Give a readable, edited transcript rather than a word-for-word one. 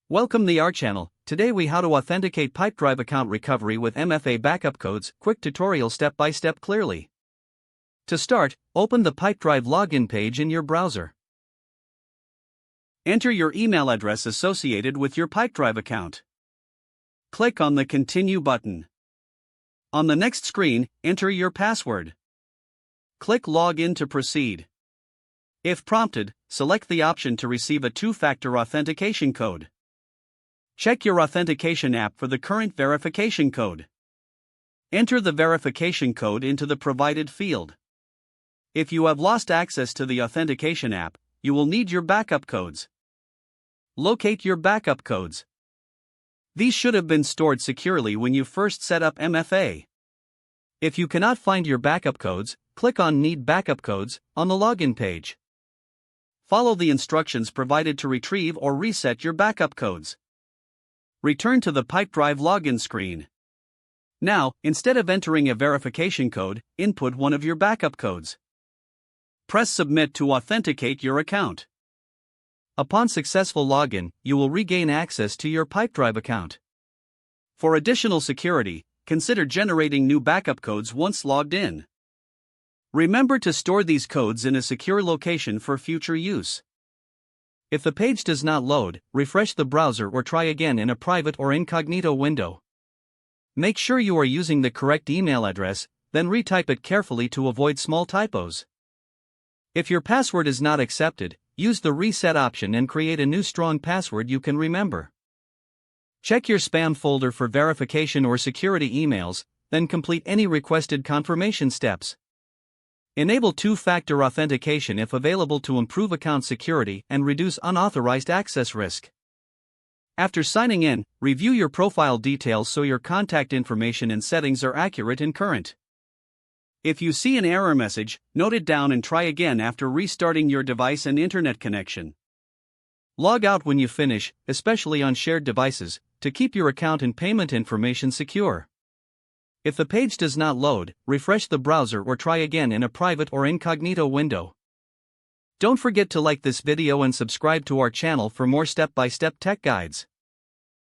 Welcome to our channel. Today we how to authenticate Pipedrive account recovery with MFA backup codes. Quick tutorial step by step clearly. To start, open the Pipedrive login page in your browser. Enter your email address associated with your Pipedrive account. Click on the Continue button. On the next screen, enter your password. Click Login to proceed. If prompted, select the option to receive a two-factor authentication code. Check your authentication app for the current verification code. Enter the verification code into the provided field. If you have lost access to the authentication app, you will need your backup codes. Locate your backup codes. These should have been stored securely when you first set up MFA. If you cannot find your backup codes, click on Need Backup Codes on the login page. Follow the instructions provided to retrieve or reset your backup codes. Return to the Pipedrive login screen. Now, instead of entering a verification code, input one of your backup codes. Press Submit to authenticate your account. Upon successful login, you will regain access to your Pipedrive account. For additional security, consider generating new backup codes once logged in. Remember to store these codes in a secure location for future use. If the page does not load, refresh the browser or try again in a private or incognito window. Make sure you are using the correct email address, then retype it carefully to avoid small typos. If your password is not accepted, use the reset option and create a new strong password you can remember. Check your spam folder for verification or security emails, then complete any requested confirmation steps. Enable two-factor authentication if available to improve account security and reduce unauthorized access risk. After signing in, review your profile details so your contact information and settings are accurate and current. If you see an error message, note it down and try again after restarting your device and internet connection. Log out when you finish, especially on shared devices, to keep your account and payment information secure. If the page does not load, refresh the browser or try again in a private or incognito window. Don't forget to like this video and subscribe to our channel for more step-by-step tech guides.